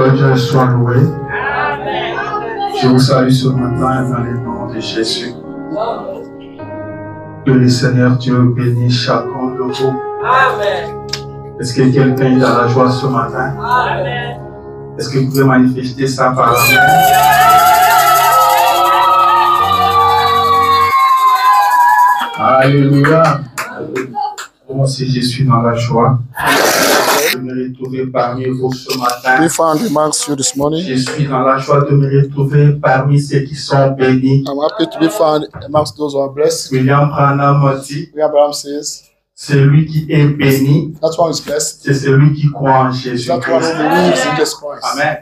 Que Dieu soit loué. Je vous salue ce matin dans le nom de Jésus. Que le Seigneur Dieu bénisse chacun de vous. Est-ce que quelqu'un est dans la joie ce matin? Est-ce que vous pouvez manifester ça par la main? Alléluia. Moi aussi, je suis dans la joie. De me retrouver parmi vous ce matin. We found amongst you this morning. Je suis dans la joie de me retrouver parmi ceux qui sont bénis. I'm happy to be found amongst those who are blessed. William Branham dit, William Branham says, celui qui est béni, that one is blessed. c'est celui qui croit en Jésus. That one who believes in Jesus Christ. Amen.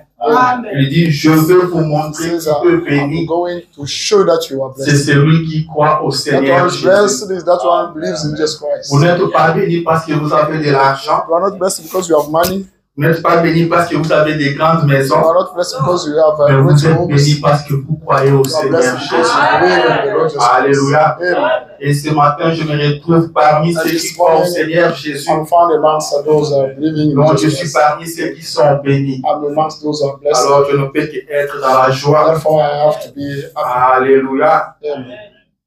Il dit, je veux vous montrer Says, qui est I'm béni. going to show that you are C'est blessed. celui qui croit au That Seigneur one is Jésus. blessed is that one who believes in Jesus Christ. Vous n'êtes pas béni parce que vous avez de l'argent. You are not blessed because you have money. Vous n'êtes pas béni parce que vous avez des grandes You maisons. are not blessed because you have Mais great vous êtes homes. béni parce que vous croyez au You are Seigneur blessed because Jésus. you believe in the Lord Jesus Christ. Alléluia. Amen. Et ce matin, je me retrouve parmi ceux qui croient au Seigneur Jésus. I'm found amongst those who are believing in Donc, je Jesus suis Christ. parmi ceux qui sont bénis. I'm amongst those who are blessed. Alors, je ne peux qu'être dans la joie. Therefore, I have to be happy. Alléluia. Amen.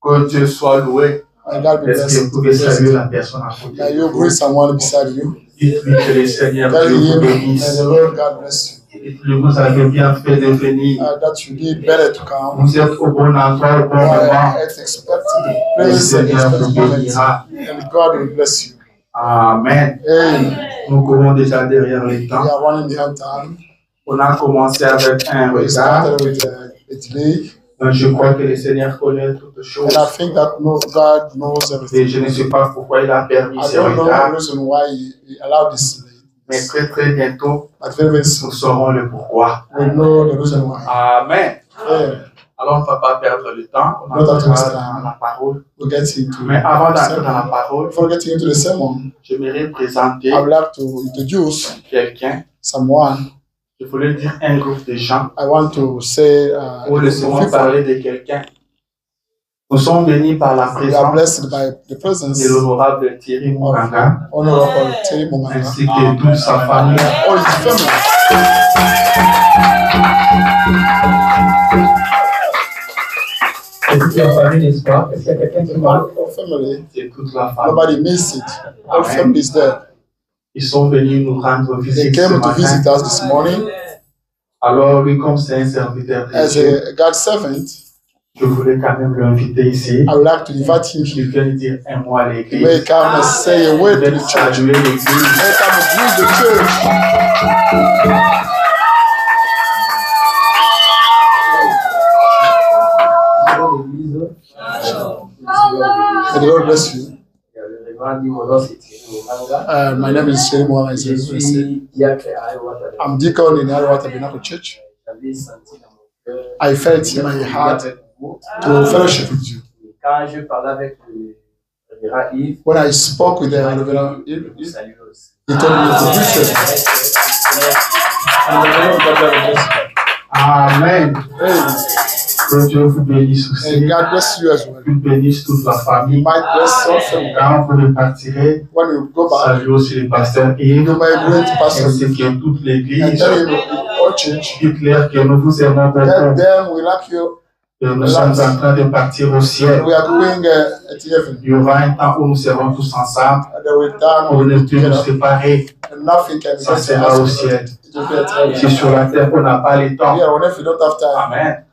Que Dieu soit loué. And God be Est-ce que vous pouvez blessed. saluer la personne à côté May de you vous? greet someone beside you. Dites-lui que le Seigneur Tell Dieu vous him, may bénisse. the Lord God bless you. Dites-lui vous avez bien fait de venir. That you did better to come. Vous êtes au bon endroit, au bon moment. It's expected Le place and Seigneur vous expected moment. bénira. And God will bless you. Amen. Amen. Nous courons déjà derrière les We temps. are running behind time. On a commencé avec un We retard. started with a delay. Donc, je crois que le Seigneur connaît toutes choses. And I think that God knows Et everything. je ne sais pas pourquoi il a permis I ce don't know the retard. reason why He allowed this delay. Mais très très bientôt, But very soon, nous saurons le pourquoi. we know the reason why. Amen. Amen. Alors, on ne va pas perdre le temps. On Not that entrera much dans time. la parole. We'll get into Mais avant d'entrer the dans la sermon. parole, Before getting into the sermon, j'aimerais présenter I would like to introduce quelqu'un. someone. Je voulais dire un groupe de gens. I want to say Pour laisser-moi parler de quelqu'un. Nous sommes bénis par la we are présence blessed by the presence de l'honorable Thierry of Mouranga Honorable Terry Monganga, ainsi que toute sa famille. all his family. C'est toute la famille, n'est-ce pas? Est-ce qu'il y a quelqu'un qui parle? All family. C'est toute la famille. Nobody miss it. All Amen. family is there. Ils sont venus nous rendre They visite ce came to visit matin. us this morning. Alors, lui, comme c'est un serviteur de As Dieu, a God's servant, je voulais quand même l'inviter ici. I would like to invite him Il here. vient dire un mot à He may l'église. come and say a word Il to vient the church. saluer l'église. May come and greet the church. May the Lord bless you. My name is Thierry Monganga, as I said. I'm deacon in Ariwa Tabernacle Church. I felt in my heart to fellowship with you. When I spoke with the Reverend Yves, he told me to greet you. And the Lord God bless you. Amen. Amen. Que Dieu vous bénisse aussi. And God bless you as well. Qu'il bénisse toute la You famille. might bless all family. Quand vous repartirez, When you go back, saluez aussi le pasteur you Yves, might greet Pastor ainsi Yves que toute and l'église. tell him all church. Dites-leur que nous vous aimons Tell beaucoup. them we like you. Et nous sommes en train de partir au ciel. We are going at heaven. Il y aura un temps où nous serons tous ensemble. And then we're done. On ne We'll peut be plus nous together. séparer. And nothing can Ça get sera au us. ciel. It will be at heaven. Si sur la terre on n'a pas le temps. Here on earth, we don't have time. Amen.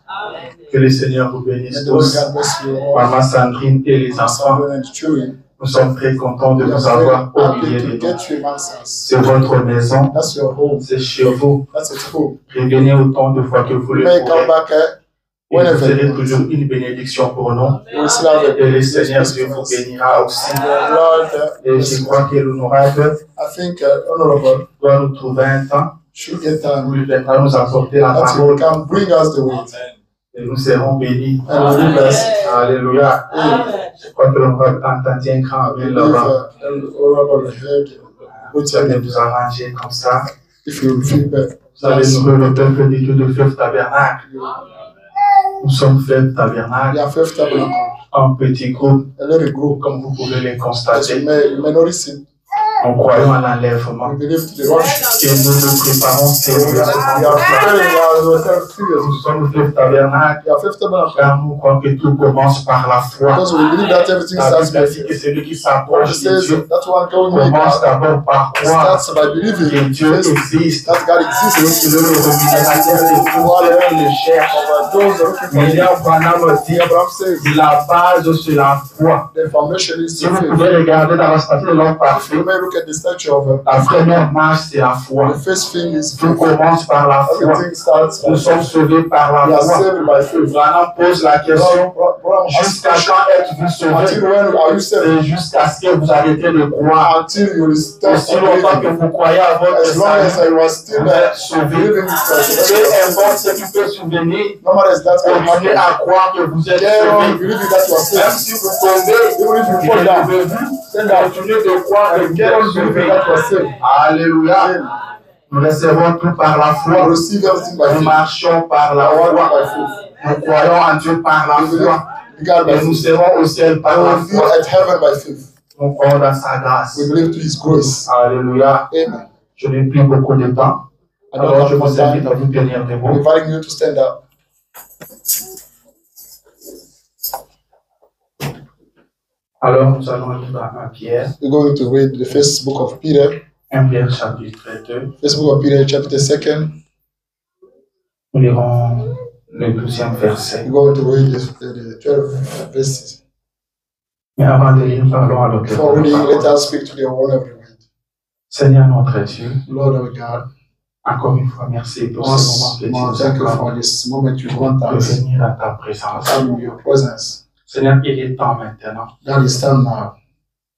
Que le Seigneur vous bénisse May the Lord tous. God bless you all. Maman Sandrine et les enfants, Son and children. nous sommes très contents de We are vous very avoir au happy milieu to de nous. get you amongst us. C'est votre maison, That's your home. c'est chez vous. That's at home. Revenez autant de fois que vous You le may come pourrez. back Et vous whenever serez you want. toujours une bénédiction pour nous. You will still have Et le a Seigneur blessing Dieu for vous us. bénira aussi. The Lord Et bless je you. crois que l'honorable I think Honorable doit nous trouver un temps should get où time il viendra nous apporter la that he parole. can bring us the word. Et nous serons bénis. And we'll be blessed. Alléluia. Amen. Je crois que l'honorable a entendu un grand amen If là-bas. Honorable heard, good Vous allez time. vous arranger comme ça. If you feel better. Vous allez nous le peuple de Dieu de Fève Tabernacle. Nous sommes Fève We Tabernacle, are fifth tabernacle. un petit groupe, A little group. comme vous pouvez le As constater. you may notice it. Nous croyons à l'enlèvement. We believe to the rapture. Et nous nous préparons sérieusement. Nous sommes le tabernacle. Car nous croyons que tout commence par la foi. Because we believe that everything starts by Que faith. celui qui s'approche de Dieu That one going with commence God d'abord par croire starts by believing que Dieu existe. that God Et exists. que le rémunérateur de tout qui le cherche. William Branham dit la base c'est la foi. The foundation is Si the vous faith. pouvez regarder dans la statue de l'homme parfait, You may look at the statue of la première marche c'est la foi. the first thing is Tout faith. commence par la foi. Everything starts by Nous sommes faith. sauvés par We la are foi. saved by faith. Branham pose la question jusqu'à quand êtes-vous Until sauvés? when are you saved? C'est jusqu'à ce que vous arrêtez de croire. Until you will start Aussi longtemps que believing. vous croyez à votre As long as salut, I was still vous êtes sauvés. believing Peu importe ce qui peut survenir, no matter that can continuez happen. à croire que vous êtes Carry on sauvés. believing that you are Même saved. si vous tombez, Even if you fall down, continuez de croire que vous carry on êtes believing sauvés. that you are saved. Alléluia. Nous recevons tout par la We foi. receive everything by Nous faith. marchons par la I walk foi. by faith. Nous croyons en Dieu par la We believe foi. God by Et nous faith. serons au ciel par I la will be foi. at heaven by faith. Nous croyons dans sa grâce. We believe to His grace. Alléluia. Amen. Je n'ai plus beaucoup de temps. I don't Alors je have more vous invite time. à vous tenir I'm debout. inviting you to stand up. Alors nous allons lire dans 1 Pierre, We're going to read the first book of Peter. 1 Pierre chapitre 2. First book of Peter, chapter 2. Nous lirons le 12e verset. We're going to read the 12 verses. Mais avant de lire, parlons à l'autre. Before reading, let us speak to the one of the word. Seigneur notre Dieu, Lord our God, encore une fois merci pour ce moment once que tu more, nous thank you accordes for this moment you grant de us. venir à ta présence. Come in your presence. Seigneur, il est temps maintenant God is time now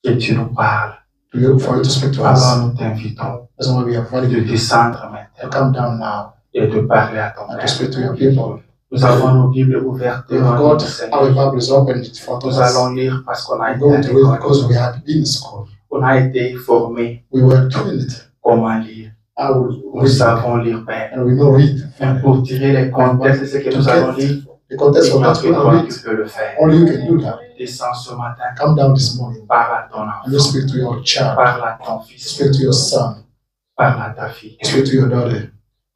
que tu nous parles. for you to speak to us. Alors nous t'invitons That's why we are inviting de you descendre to maintenant come down now et de parler à ton and to peuple. speak to your people. Nous avons nos Bibles ouvertes We devant have nous, got Seigneur. our Bible is open for Nous us. allons lire parce qu'on a We're été going à to read because l'école. we had been in school. On a été formés We were trained comment lire. how we Nous read savons lire, Père. and we know read. Mais pour tirer les contextes de ce que nous allons lire, The context il of n'y a that que we toi read. qui peux le faire. Only you can do that. Descends ce matin, Come down this morning parle à ton and you enfant, speak to your child. parle à ton fils, Speak to your son. parle à ta fille. Speak to your daughter.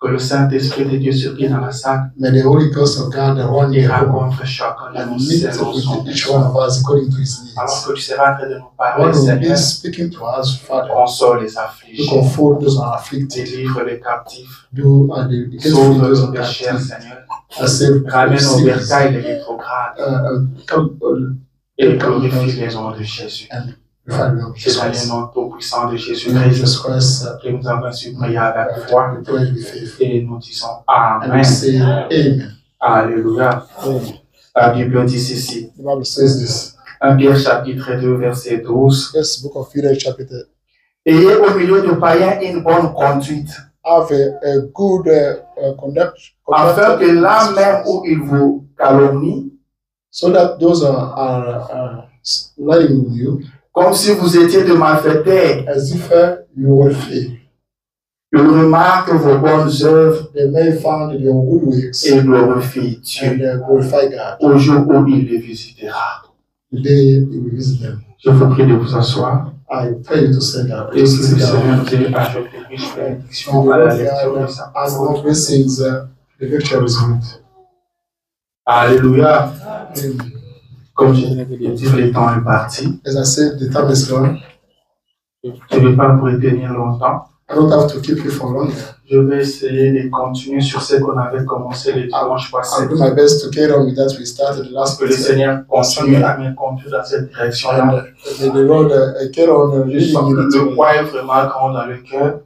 Que le Saint-Esprit de Dieu surgit dans la salle May the Holy Ghost of God run et your home rencontre chacun de and nous meet selon son with each besoin. one of us according to his Alors needs. que tu seras en train de nous parler, One will Seigneur, be speaking to us, Father, console les to affligés, comfort those who are afflicted, délivre les captifs, do and the get free sauve those who nos are péchés, captive, Seigneur, and save ramène au sinners, bercail les rétrogrades et glorifie les noms de Jésus. Father, we C'est dans just le nom tout-puissant de in Jésus-Christ Jesus Christ, que nous avons ainsi prié avec foi we pray with faith. et nous disons And we Amen. say, Amen. Alléluia. Amen. La Bible dit ceci. The Bible says this. 1 Pierre chapitre 2 verset 12. Yes, book of Peter, chapter. Ayez au milieu de païens une bonne conduite, Have a good conduct, afin que là même où ils vous calomnient, so that those are lying with you, comme si vous étiez de malfaiteurs, as if you were free. ils remarquent vos bonnes œuvres They may find your good works et glorifient Dieu and glorify God. au jour où il les visitera. The day you will visit them. Je vous prie de vous asseoir I pray you to send out. et que le Seigneur te ajoute des riches bénédictions à la lecture de sa As parole. more blessings, the lecture is good. Alléluia. Amen. Comme je l'ai dit, le temps est parti. As I said, the time is gone. Je ne vais pas vous retenir longtemps. I don't have to keep you for long. Je vais essayer de continuer sur ce qu'on avait commencé le dimanche passé. I'll do my best to carry on with that we started last Que le week. Seigneur continue à me conduire dans cette direction-là. And may the Lord carry on Je leading sens me que into le poids est vraiment grand dans le cœur.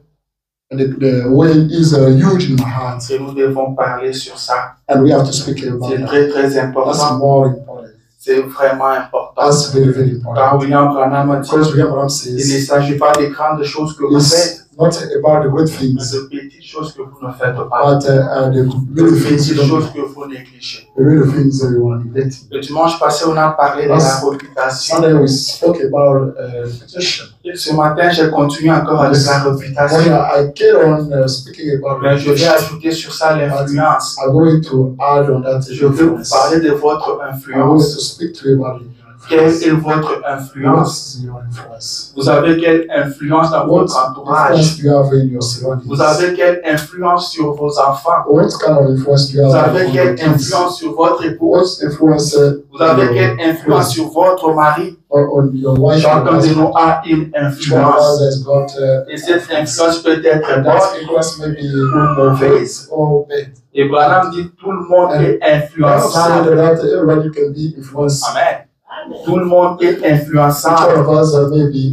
and the way is huge in my heart. Et nous devons parler sur ça. And we have to speak about C'est that. très, très That's important. more important. C'est vraiment important. That's very, very important. Car William Branham a dit, Because William Branham il ne says, s'agit pas des grandes choses que vous faites, it's not about the great mais things, de petites choses que vous ne faites pas. but the De little things you petites don't choses do. que vous négligez. The little things that you are neglecting. Le dimanche passé, on a parlé de la réputation. Sunday we spoke about reputation. Et ce matin, j'ai continué encore avec la When réputation. I carry on speaking about Mais je vais reputation, ajouter sur ça l'influence. I'm going to add on that Je veux vous influence. parler de votre I'm going influence. to speak to you about Quelle est votre influence? Vous avez quelle influence dans votre entourage? Vous avez quelle influence sur vos enfants? Vous avez quelle influence sur votre épouse? Vous avez quelle influence sur votre mari? Chacun de nous a une influence. Et cette influence peut être bonne ou mauvaise. Et Branham dit tout le monde est influençable. Amen. Tout le monde est influençable.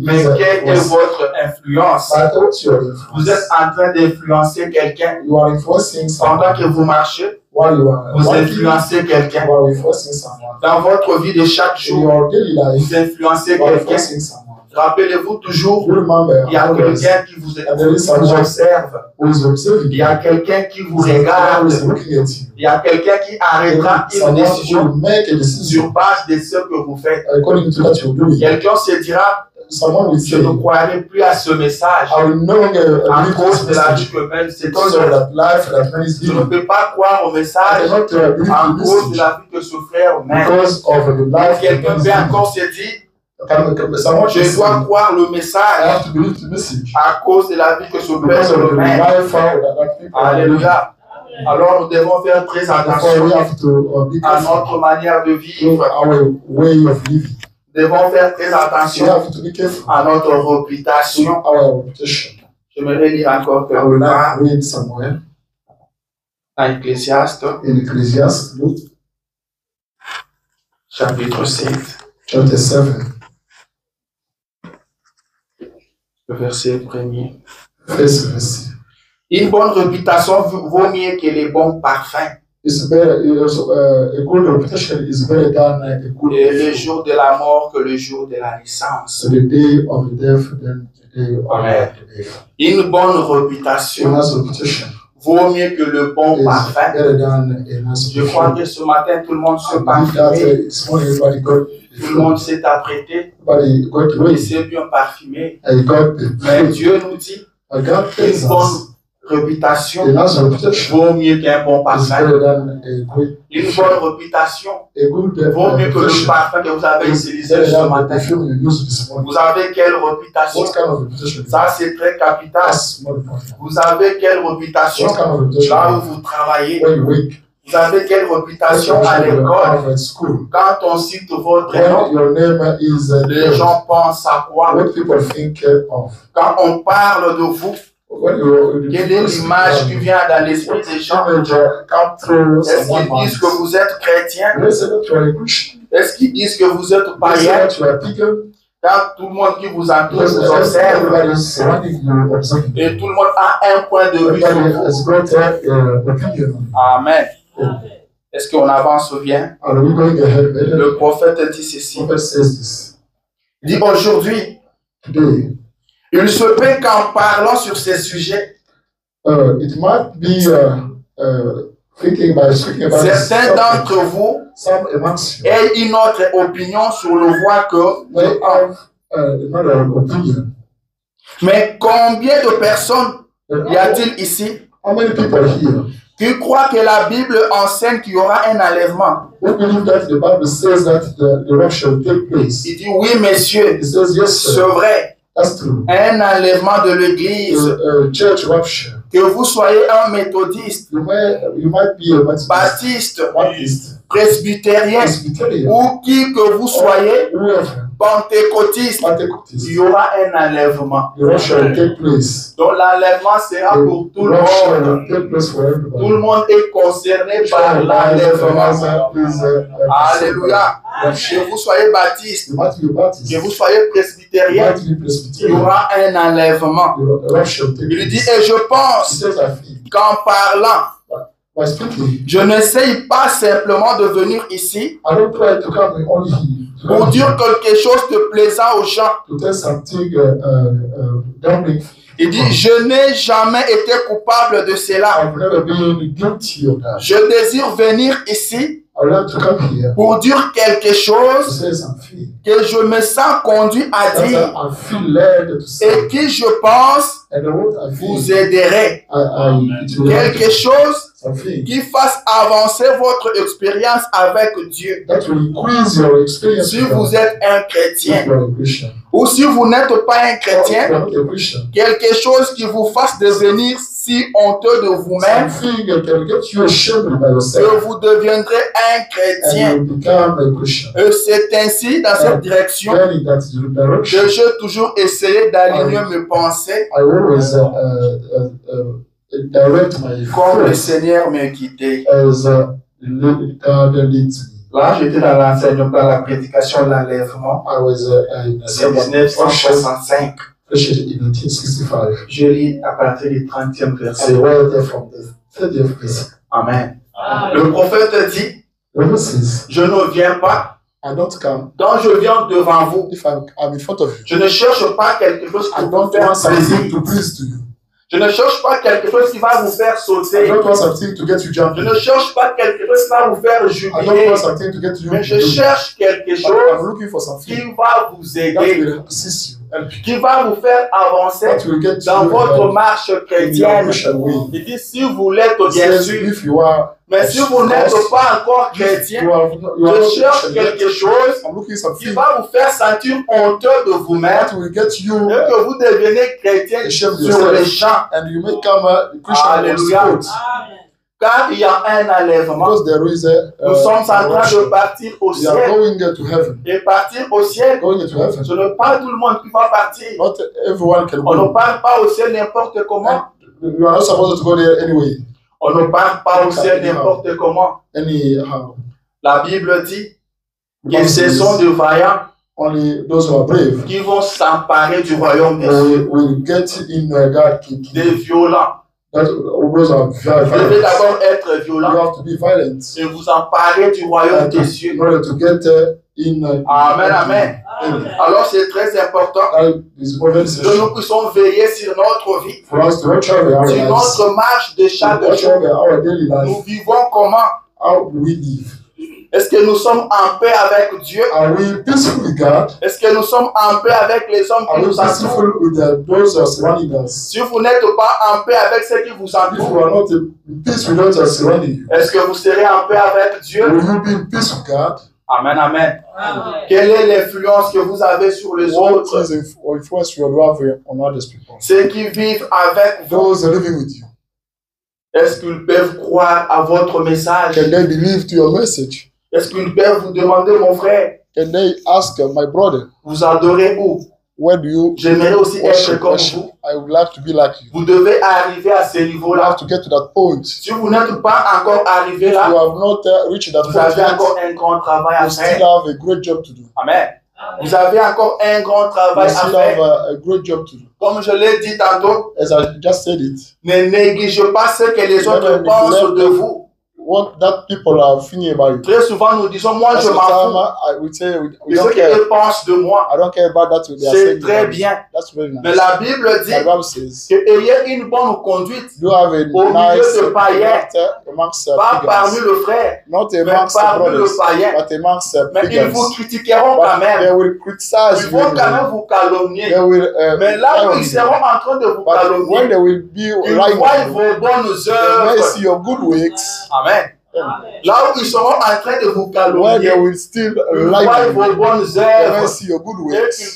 Mais quelle est votre influence? Vous êtes en train d'influencer quelqu'un pendant que vous marchez. Vous influencez quelqu'un. Dans votre vie de chaque jour, vous influencez quelqu'un. Rappelez-vous toujours, il y a quelqu'un qui vous observe. Il y a quelqu'un qui vous regarde. Il y a quelqu'un qui arrêtera une décision sur base de ce que vous faites. Quelqu'un se dira, je ne croirai plus à ce message à cause de la vie que mène cette soeur. Je ne peux pas croire au message à cause de la vie que ce frère mène. Quelqu'un peut encore se dire, je dois croire le message à cause de la vie que ce père me mène. Alléluia. Alors nous devons faire très attention à notre manière de vivre. Nous devons faire très attention à notre réputation. J'aimerais lire encore quelque part dans Ecclésiaste, chapitre 7. Le verset 1er. Une bonne réputation vaut mieux que les bons parfums. Et le jour de la mort que le jour de la naissance. Amen. Une bonne réputation vaut mieux que le bon parfum. Je crois que ce matin, tout le monde se parfumé. Tout le monde s'est apprêté. Il s'est bien parfumé. Mais Dieu nous dit une bonne réputation vaut mieux qu'un bon parfum. Une bonne réputation vaut mieux que le parfum que vous avez utilisé ce matin. Vous avez quelle réputation? Ça, c'est très capital. Vous avez quelle réputation là où vous travaillez? Vous avez quelle réputation à l'école? Quand on cite votre nom, les gens pensent à quoi? Quand on parle de vous, quelle est l'image qui vient dans l'esprit des gens? Est-ce qu'ils disent que vous êtes chrétien? Est-ce qu'ils disent que vous êtes païen? Quand tout le monde qui vous entoure vous observe et tout le monde a un point de vue sur vous. Amen. Est-ce qu'on avance bien? Le prophète dit ceci. Il dit aujourd'hui, il se peut qu'en parlant sur ces sujets, certains d'entre vous aient une autre opinion sur le voie que. Mais combien de personnes y a-t-il ici qui croient que la Bible enseigne qu'il y aura un enlèvement? Il dit oui, messieurs, c'est vrai. Un enlèvement de l'église. Que vous soyez un méthodiste, baptiste, presbytérien, ou qui que vous soyez, pentecôtiste, il y aura un enlèvement. Donc l'enlèvement sera pour tout le monde. Tout le monde est concerné par l'enlèvement. Alléluia. Que vous soyez baptiste, que vous soyez presbytérien, il y aura un enlèvement. Il dit, et je pense qu'en parlant, je n'essaye pas simplement de venir ici pour dire quelque chose de plaisant aux gens. Il dit, je n'ai jamais été coupable de cela. Je désire venir ici pour dire quelque chose que je me sens conduit à dire et qui, je pense, vous aiderait. Quelque chose qui fasse avancer votre expérience avec Dieu. Si vous êtes un chrétien ou si vous n'êtes pas un chrétien, quelque chose qui vous fasse devenir si honteux de vous-même que vous deviendrez un chrétien. Et c'est ainsi, dans cette direction, que j'ai toujours essayé d'aligner mes pensées comme le Seigneur m'a guidé. Là, j'étais dans l'enseignement, dans la prédication de l'enlèvement. C'est 1965. Je lis à partir du 30e verset. Amen. Le prophète dit, je ne viens pas. Donc je viens devant vous. Je ne cherche pas quelque chose qui vous fait plaisir. Je ne cherche pas quelque chose qui va vous faire sauter. Je ne cherche pas quelque chose qui va vous faire jubiler. Mais je cherche quelque chose qui va vous aider, qui va vous faire avancer dans votre marche chrétienne. Il dit, si vous l'êtes, bien sûr. Mais si vous n'êtes pas encore chrétien, je cherche quelque chose qui va vous faire sentir honteux de vous-même et que vous devenez chrétien sur les champs. Alléluia. Car il y a un enlèvement. Nous sommes en train de partir au ciel. Et partir au ciel, ce n'est pas tout le monde qui va partir. On ne part pas au ciel n'importe comment. On ne part pas au ciel n'importe comment. La Bible dit que ce sont des vaillants qui vont s'emparer du royaume des cieux. Des violents. Vous devez d'abord être violent et vous emparer du royaume des cieux. Amen, amen. Alors c'est très important que nous puissions veiller sur notre vie, sur notre marche de chaque jour. Nous vivons comment? Est-ce que nous sommes en paix avec Dieu? Est-ce que nous sommes en paix avec les hommes qui nous entourent? Si vous n'êtes pas en paix avec ceux qui vous entourent, est-ce que vous serez en paix avec Dieu? Amen, amen. Quelle est l'influence que vous avez sur les autres? Ceux qui vivent avec vous. Est-ce qu'ils peuvent croire à votre message? Est-ce qu'ils peuvent vous demander, mon frère? Vous adorez où? J'aimerais aussi être comme vous. Vous devez arriver à ce niveau-là. Si vous n'êtes pas encore arrivé là, vous avez encore un grand travail à faire. Amen. Vous avez encore un grand travail à faire. Comme je l'ai dit tantôt, ne négligez pas ce que les autres pensent de vous. Très souvent, nous disons, moi je m'en fous. Mais ce qu'ils pensent de moi, c'est très bien. Mais la Bible dit qu'ayez une bonne conduite au milieu de païens, pas parmi le frère, mais parmi le païen. Mais ils vous critiqueront quand même. Ils vont quand même vous calomnier. Mais là où ils seront en train de vous calomnier, ils voient vos bonnes œuvres. Amen. Là où ils seront en train de vous calomnier, ils voient vos bonnes œuvres et qu'ils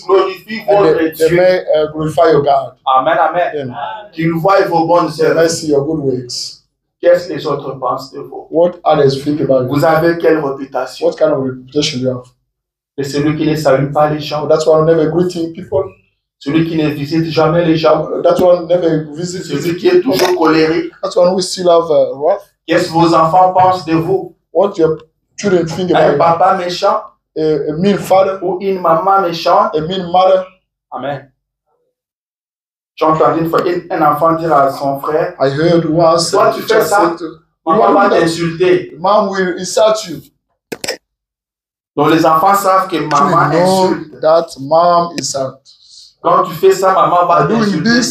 glorifient votre Dieu. Amen, amen. Qu'ils voient vos bonnes œuvres. Qu'est-ce que les autres pensent de vous? Vous avez quelle réputation? Et celui qui ne salue pas les gens. Celui qui ne visite jamais les gens. Celui qui est toujours colérique. Qu'est-ce que vos enfants pensent de vous? Un papa méchant ou une maman méchante? Amen. J'ai entendu une fois un enfant dire à son frère, toi tu fais ça, maman va t'insulter. Donc les enfants savent que maman insulte. Quand tu fais ça, maman va t'insulter.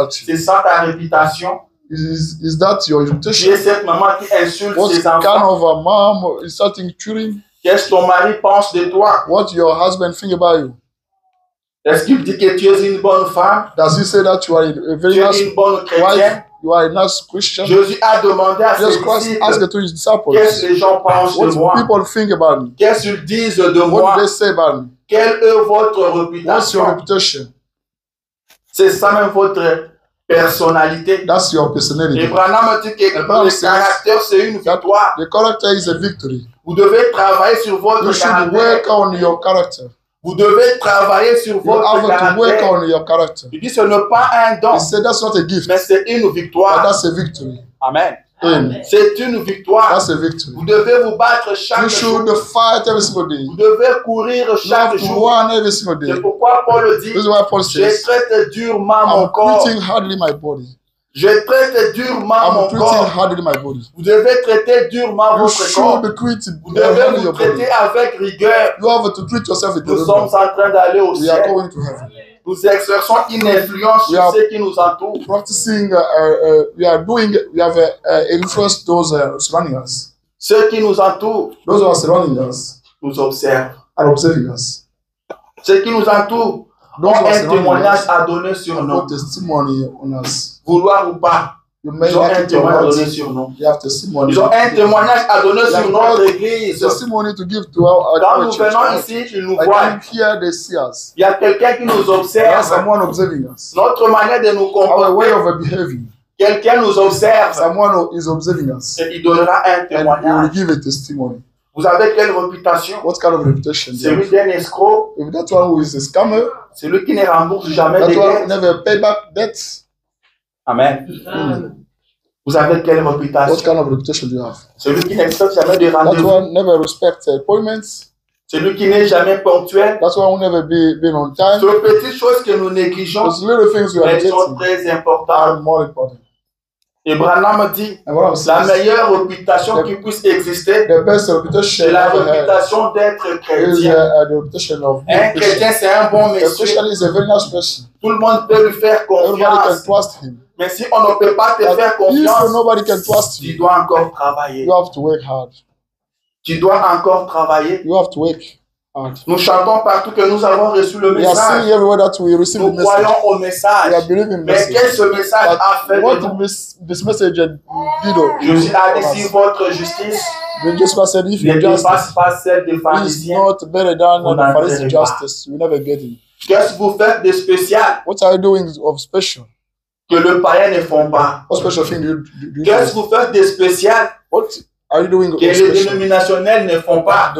C'est ça ta réputation. Is that your reputation? Tu es cette maman qui insulte ses enfants. What kind of a mom insulting children? Qu'est-ce que ton mari pense de toi? What your husband think about you? Est-ce qu'il dit que tu es une bonne femme? Does he say that you are a very nice une bonne chrétienne? You are a nice Christian. Jésus a demandé à ses disciples qu'est-ce que les gens pensent de moi. People think about me. Qu'est-ce qu'ils disent de moi. What do they say about me? Quelle est votre réputation? What's your reputation? C'est ça même votre personnalité. That's your personality. Et Branham dit que le caractère c'est une victoire. The character is a victory. Vous devez travailler sur votre You should work on your character. Vous devez travailler sur votre caractère. Work on your character. Il dit ce n'est pas un don. He said that's not a gift. Mais c'est une victoire. But that's a victory. Amen. Amen. C'est une victoire. That's a victory. Vous devez vous battre chaque jour. You should fight every single day. Vous devez courir chaque jour. Run every single day. C'est pourquoi Paul dit, je traite durement mon corps. I'm treating hardly my body. Je traite durement mon corps. Hardly my body. Vous devez traiter durement votre corps. Vous devez vous traiter avec rigueur. You have to treat yourself with Nous sommes en train d'aller au ciel. We are going to heaven. Nous exerçons une influence sur ceux qui nous entourent. Practicing, we have influenced those surrounding us. Ceux qui nous entourent, those who are surrounding us, nous observent. Are observing us. Ceux qui nous entourent ont un témoignage à donner sur nous. Testimony on us. Vouloir ou pas, ils ont un témoignage à donner sur nous. Ils ont un témoignage à donner sur notre église. Testimony to give to our Quand nous venons ici, ils nous voient. Il y a quelqu'un qui nous observe. Someone observing us. Notre manière de nous comporter. Our way of behaving. Quelqu'un nous observe. Someone is observing us. Et il donnera un témoignage. And he will give a testimony. Vous avez quelle réputation? What kind of reputation? Celui d'un escroc. If that one who is a scammer. Celui qui ne rembourse jamais des dettes. Never pay back debts. Amen. Vous avez quelle réputation? What kind of reputation do you have? Celui qui n'accepte jamais de rendez-vous. That one never respects appointments. Celui qui n'est jamais ponctuel. That's one who never been on time. Ces petites choses que nous négligeons, those little things we are elles sont très importantes. More important. Et Branham dit, la meilleure réputation qui puisse exister, c'est la réputation d'être chrétien. Un chrétien, c'est un bon monsieur. Tout le monde peut lui faire confiance. Mais si on ne peut pas te faire confiance, tu dois encore travailler. Tu dois encore travailler. Nous chantons partout que nous avons reçu le message. Nous croyons au message. Mais qu'est-ce que ce message a fait de nous? Jésus a dit si votre justice ne dépasse pas celle des pharisiens, vous n'entrerez pas. Qu'est-ce que vous faites de spécial que le païen ne font pas? Qu'est-ce que vous faites de spécial que les dénominationnels ne font pas?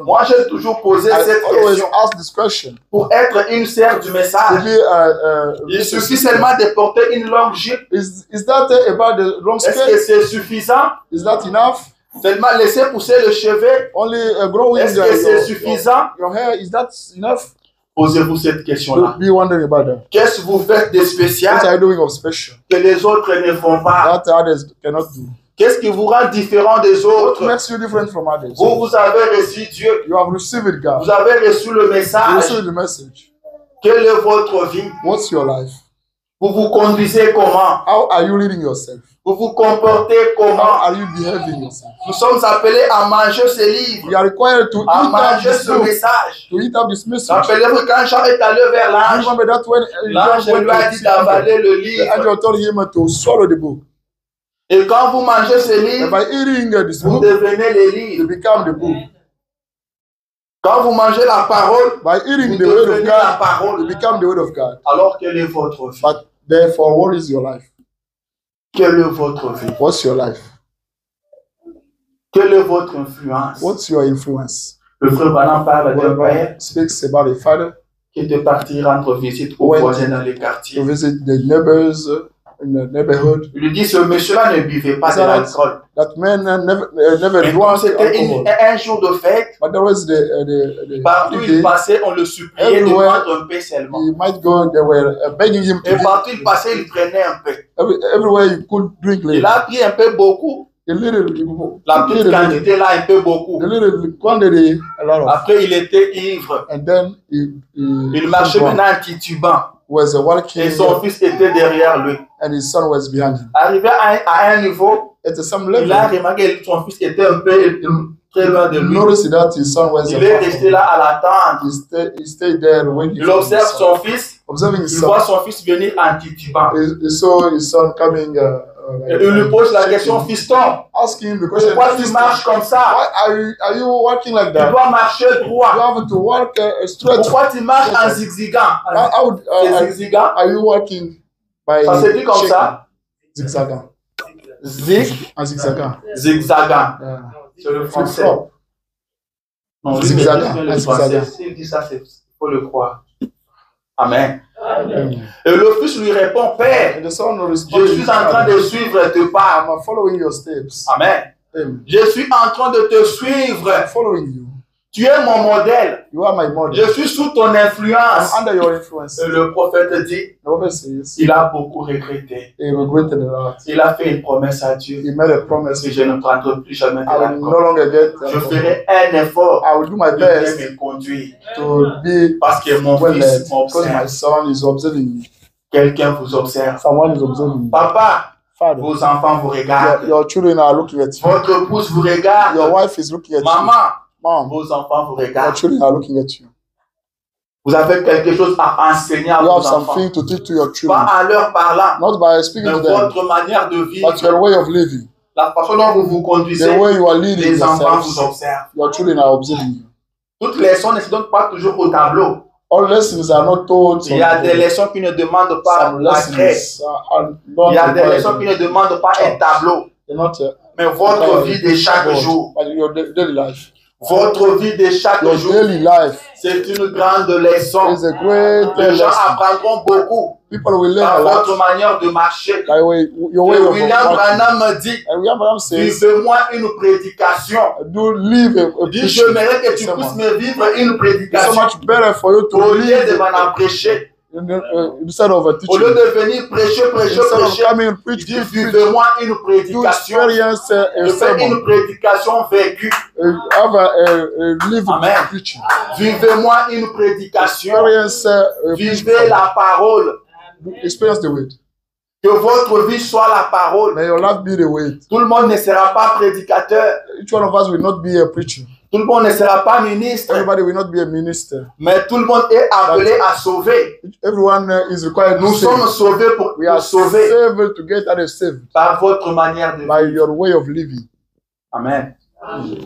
Moi, j'ai toujours posé cette question. Pour être une sœur du message, il suffit seulement de porter une longue jupe. Est-ce que c'est suffisant? Seulement laisser pousser le cheveu? Est-ce que c'est suffisant? Posez-vous cette question-là. Qu'est-ce que vous faites de spécial que les autres ne font pas? Qu'est-ce qui vous rend différent des autres? Vous avez reçu Dieu. Vous avez reçu le message. Quelle est votre vie? Vous vous conduisez comment? Vous vous comportez comment? Nous sommes appelés à manger ce livre, à manger ce message. Rappelez-vous quand Jean est allé vers l'ange, l'ange lui a dit d'avaler le livre. Et quand vous mangez ce livre, vous devenez le livre. Quand vous mangez la parole, vous devenez la parole. Alors quelle est votre vie? Therefore, what is your life? Quelle est votre vie? What's your life? Quelle est votre influence? What's your influence? Le frère Branham parle d'un père speaks about a father qui était parti rendre visite aux voisins dans les quartiers. To visit the neighbors in the neighborhood. Il lui dit ce monsieur-là ne buvait pas de l'alcool. That man never drank c'était un jour de fête. But there was partout il passait, on le suppliait de prendre un peu seulement. He might go, they were begging him to et partout il passait, il prenait un peu. Everywhere he could drink little. Il a pris un peu beaucoup. La petite quantité là, un peu beaucoup. Quantity, a lot of. Après, il était ivre. And then il marchait maintenant en titubant. Et son fils était derrière lui. And his son was behind him. Arrivé à un niveau, il a remarqué que son fils était un peu très loin de lui. That his son was il est resté là à l'attendre. He stayed there when il observe son fils. observing his Il son. voit son fils venir en titubant. He saw his son coming. Et il lui pose la question, fiston, Asking him the question. pourquoi tu marches comme ça? Why are you walking like Tu that? dois marcher You droit. have to walk straight. Pourquoi tu marches en zigzagant? Zigzagant? Are you walking by Ça se dit comme shaking? ça? Zigzagant. En zigzagant. Zigzagant. Yeah. C'est le français. Flip-flop. Non, Zigzagant. le En français. zigzagant. S'il dit ça, il faut le croire. Amen. Amen. Et le fils lui répond, Père, And the son je responded, suis en train de suivre tes pas. I'm following your steps. Amen. Amen. Je suis en train de te suivre. I'm following you. Tu es mon modèle. You are my model. Je suis sous ton influence. I'm under your influence. Et le prophète dit, The prophet says il a beaucoup regretté. he regretted a lot. Il a fait une promesse à Dieu. He made a promise. Que je ne prendrai plus jamais de I will l'alcool. no longer get. Je ferai un effort I will do my de best bien me conduire. to be Parce que mon well led. fils Because my m'observe. son is observing me. Quelqu'un vous observe. Someone is observing me. Papa, Father, vos enfants vous regardent. your children are looking at you. Votre épouse vous regarde. Your wife is looking at you. Maman, Mom, vos enfants vous your regardent. children are looking at you. Vous avez quelque chose à enseigner à You have vos enfants. something to teach to your Pas children. en leur parlant, Not by speaking mais to them, votre manière de but vivre, your way of living. la façon dont vous vous The conduisez, way you are leading les enfants vous yourselves. observent. Your children are observing you. Toutes les leçons ne se donnent pas toujours au tableau. All lessons are not told. Il y a des leçons qui ne demandent pas Some la craie. lessons are not Il y a des required. leçons qui ne demandent pas un tableau. They're not Mais votre vie de chaque jour, but your daily life. votre vie de chaque Your jour, daily life c'est une grande leçon. is a great Les gens lesson. apprendront beaucoup People will learn par a lot votre manière de marcher. by your way Et of William walking. Branham dit, And William Branham says, vivez-moi une prédication. do live a Dit, preaching. j'aimerais que tu It's puisses me vivre une so prédication much better for you to au lieu de live m'en prêcher. instead of a Au lieu teaching. de venir prêcher, Instead of prêcher, coming and il preach, dit, preach, preach. vivez-moi une To prédication. experience a Je fais sermon. une prédication vécue. Have a live Amen. preaching. Vivez-moi une prédication. Experience Vivez la parole. experience the word. Que votre vie soit la parole. May your life be the word. Tout le monde ne sera pas prédicateur. Each one of us will not be a preacher. Tout le monde ne sera pas ministre. Everybody will not be a minister. Mais tout le monde est appelé à sauver. Everyone is required Nous to sommes save. sauvés pour We are sauver saved to get others saved par votre manière de by vivre. your way of living. Amen.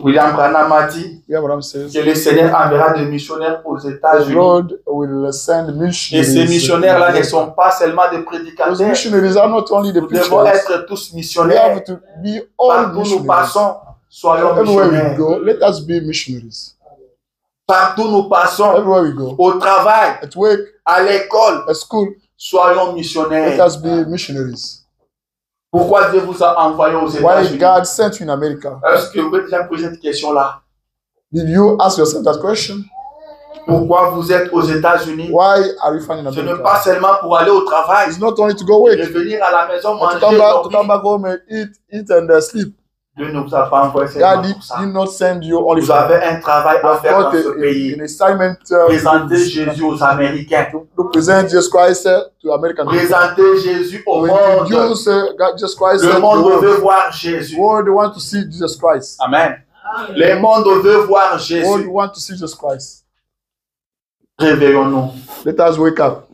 William Branham a dit Yeah, what I'm saying. que le Seigneur enverra des missionnaires aux The États-Unis. Lord will send Et missionaries. ces missionnaires-là ne sont pas seulement des Those prédicateurs. missionaries are not only the Nous devons preachers. être tous We missionnaires. have to be all Partout où nous missionaries. passons, soyons Everywhere we missionnaires. go, let us be missionaries. Partout où nous passons, Everywhere we go, au travail, at work, à l'école, at school, soyons let missionnaires. us be missionaries. Pourquoi Dieu vous a envoyé aux Why États-Unis? God sent you in America? Est-ce que vous avez déjà posé cette question-là? Did you ask yourself that question? Pourquoi vous êtes aux États-Unis? Why are you finding Ce n'est America? pas seulement pour aller au travail, It's not only to go work, revenir à la maison, but manger, to dormir. come back home and eat and sleep. Dieu ne vous a pas envoyé seulement God pour ça. did not send you only Vous for avez un travail à faire dans got ce pays. an assignment Présenter Jésus aux Américains. to present Jesus Christ to American people. Présenter Jésus au To monde. introduce God, Jesus Christ to Le the monde world. veut voir Jésus. The world want to see Jesus Christ. Amen. Le monde veut voir The world Jésus. want to see Jesus Christ. Réveillons-nous. Let us wake up.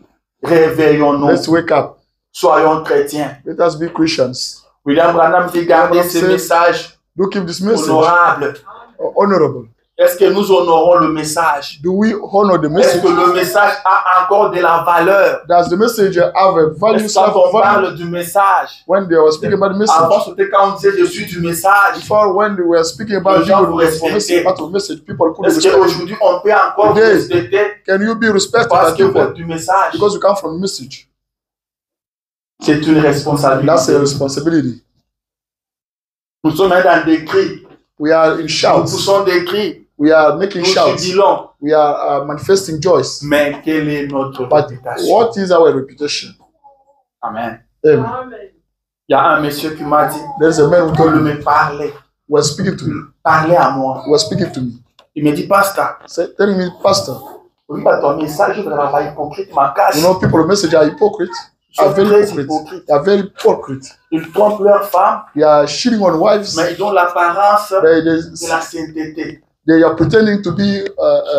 Réveillons-nous. Let's wake up. Soyons chrétiens. Let us be Christians. William Branham dit garder ce message Do keep this message honorable. honorable. Est-ce que nous honorons le message? Do we honor the Est-ce message? que le message a encore de la valeur? Does the message have a value? Est-ce quand on parle du message? When they were speaking about the Avant, message, c'était quand on disait je suis du message. before when they were speaking about Les gens the vous information respectaient. part of message, people couldn't Est-ce respect. qu'aujourd'hui on peut encore vous Today, respecter Can you be respected parce by que vous people êtes du message? because you come from the message? C'est une responsabilité. That's a responsibility. Nous sommes dans des cris. We are in Nous shouts. poussons des cris. We are making Nous shouts. jubilons. We are manifesting joys. Mais quelle est notre But réputation? what is our reputation? Amen. Amen. Il y a un monsieur qui m'a dit There's a man who de told me, me parler. was speaking to me. Parler à moi. Was speaking to me. Il me dit, pasteur, Telling me, Pastor, oui, à ton message, je ne pas hypocrite, ma cache. you know, people message are hypocrite. Ils Are sont very très hypocrite. hypocrites. They are very hypocrite. Ils trompent leurs femmes, They are cheating on wives. mais ils ont l'apparence They, de la sainteté. they are pretending to be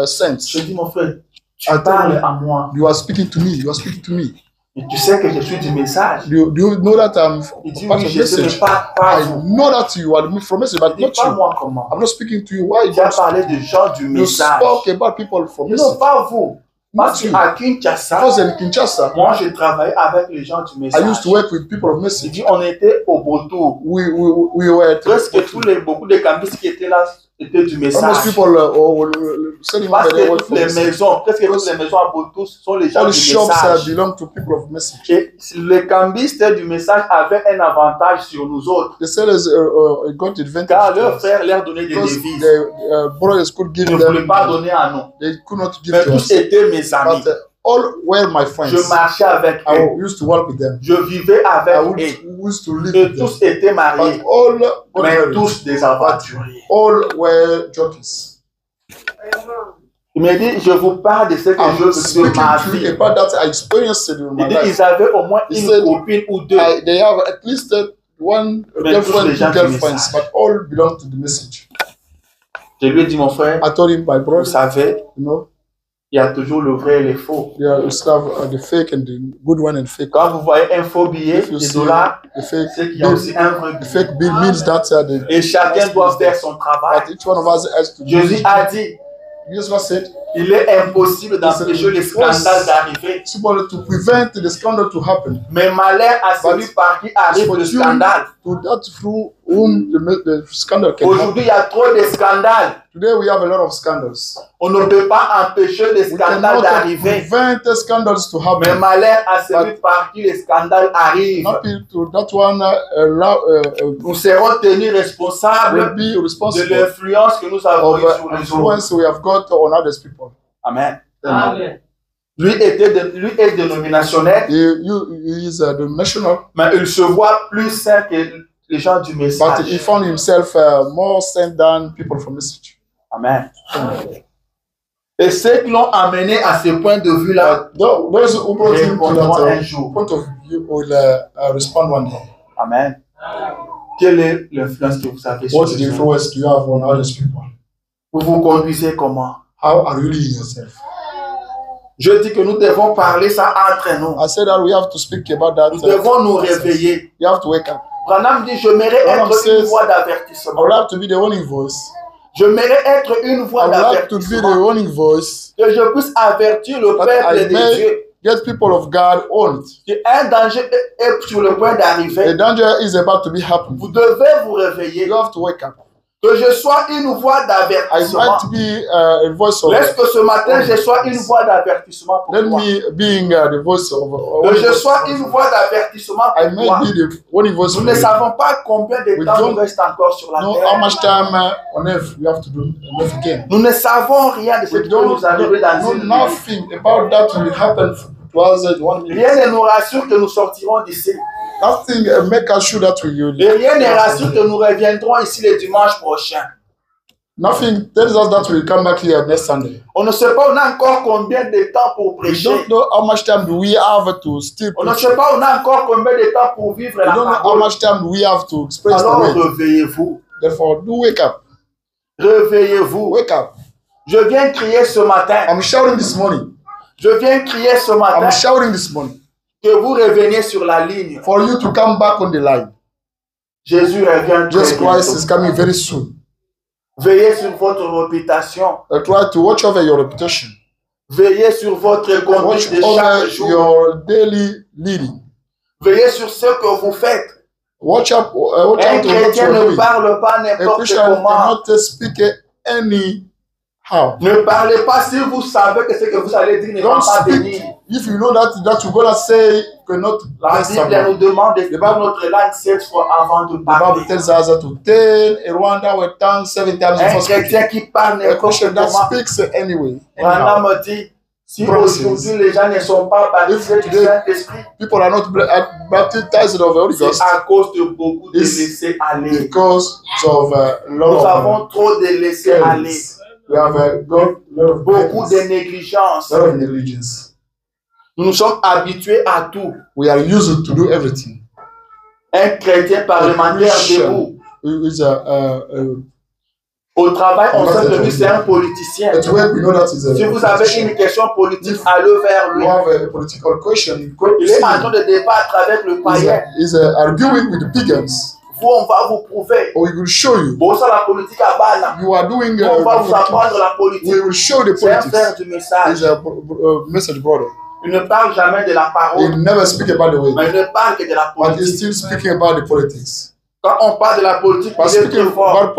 saints. Je dis, mon frère, Tu parles à moi. You are speaking to me. You are speaking to me. Et tu sais que je suis du message. Do you know that I'm part of message? I know that you are from message, but not you. Moi comment? I'm not speaking to you. Why? Tu as parlé de gens du message. You spoke about people from message. Non, pas vous. Parce qu'à Kinshasa, moi je travaillais avec les gens du message. I used to work with people of message. On était au Boto. We were presque beaucoup de campus qui étaient là étaient du message. Almost people parce que toutes les maisons, presque toutes les maisons à Boto sont les gens all du shops message. Belong to people of message. Et les campustes du message avaient un avantage sur nous autres. The sellers got advantage. Car leurs frères leur donnaient des devises. Brothers could give ils ne voulaient pas donner à nous. They could not give mais to tous us. étaient mes amis. But, all were my friends. Je marchais avec eux. I used to work with them. Je vivais avec eux. Used to live et with tous them. étaient mariés. But all mais tous des aventuriers. All were jockeys. Il m'a dit, je vous parle de ce que je vis de ma vie. About that I experienced in my life. Ils avaient au moins une copine ou deux. They have at least one girlfriend, two girlfriends, but all belong to the message. Je lui ai dit, mon frère, I told him, my brother, vous savez, you know, il y a toujours le vrai et le faux. Yeah, you still have the fake and the good one and fake. Quand vous voyez un faux billet de dollars, c'est qu'il y a aussi un vrai billet. The fake bill means that et chacun doit faire son travail. Each one of us has to Jésus a dit, il est impossible d'empêcher les scandales d'arriver. To prevent the scandal to happen. Mais malheur à celui par qui arrive le scandale. To that through whom the scandal can Aujourd'hui, il y a trop de scandales. Today we have a lot of scandals. On ne peut pas empêcher les scandales d'arriver. Scandals to happen. Mais malheur à celui par qui les scandales arrivent. That one, nous serons tenus responsables de l'influence que nous avons sur les autres. We have got on other people. Amen. Amen. Lui est dénominationnel. He is denominational. Mais il se voit plus saint que les gens du message. But he found himself more saint than people from message. Amen. Amen. Et ceux qui l'ont amené à ce point de vue-là, those who brought him to that un jour. Point of view will respond one day. Amen. Quelle est l'influence que vous avez sur What the influence do you have on other people? Vous vous conduisez comment? How are you leading yourself? Je dis que nous devons parler ça entre nous. I said that we have to speak about that. Nous devons nous réveiller. You have to wake up. Branham dit, je mérite être une voix d'avertissement. I would like to be the warning voice. Je mérite être une voix d'avertissement. Que je puisse avertir le peuple de Dieu. Get people of God on it. Un danger est sur le point d'arriver. The danger is about to be happening. Vous devez vous réveiller. You have to wake up. Que je sois une voix d'avertissement. I want to be a voice of. Laisse que ce matin je sois une voix d'avertissement pour toi. Let me being the voice of. Que je sois une voix d'avertissement pour toi. I may be the one voice. Nous ne savons pas combien de temps nous reste encore sur la terre. How much time on earth we have to do again. Nous ne savons rien de ce qui peut nous arriver dans une vie. Nothing about that will happen to us at 1 minute. Rien ne nous rassure que nous sortirons d'ici. Nothing make us sure that we will. Et rien ne rassure que nous reviendrons ici le dimanche prochain. Nothing tells us that we'll come back here next Sunday. On ne sait pas on a encore combien de temps pour prêcher. We don't know how much time do we have to still. On ne sait pas on a encore combien de temps pour vivre la parole. We don't know how much time do we have to express the word. Alors réveillez-vous. Therefore, do wake up. Réveillez-vous. Wake up. Je viens crier ce matin. I'm shouting this morning. Je viens crier ce matin. I'm shouting this morning. Que vous reveniez sur la ligne. For you to come back on the line. Jésus revient. Jesus Christ is coming very soon. Veillez sur votre réputation. Try to watch over your reputation. Veillez sur votre conduite de chaque jour. Your daily leading. Veillez sur ce que vous faites. Watch out. Un chrétien ne parle pas n'importe comment. Not speak how. Ne parlez pas si vous savez que ce que vous allez dire ne va pas venir. If you know that you're gonna say cannot. La Bible nous demande de parler notre langue 7 fois avant de parler. The Bible tells us to tell Rwanda with tongue 7 times before speaking. Un chrétien qui parle n'importe comment. That speaks anyway. Rwanda me dit, si aujourd'hui les gens ne sont pas baptisés du Saint-Esprit, people are not baptized of the Holy Ghost. C'est à cause de beaucoup de laisser aller. Because of nous avons trop de laisser aller. We have beaucoup de négligence. Nous nous sommes habitués à tout. We are used to do everything. Un chrétien parlementaire debout. Au travail, on sait que lui, c'est un politicien. Si vous avez une question politique, allez vers lui. Il est en train de débattre avec le païen. Vous, on va vous prouver. Bon, ça, la politique à Bala. On va vous apprendre la politique. C'est un frère du message. Il ne parle jamais de la parole. Mais il ne parle que de la politique. Quand on parle de la politique, il est très fort.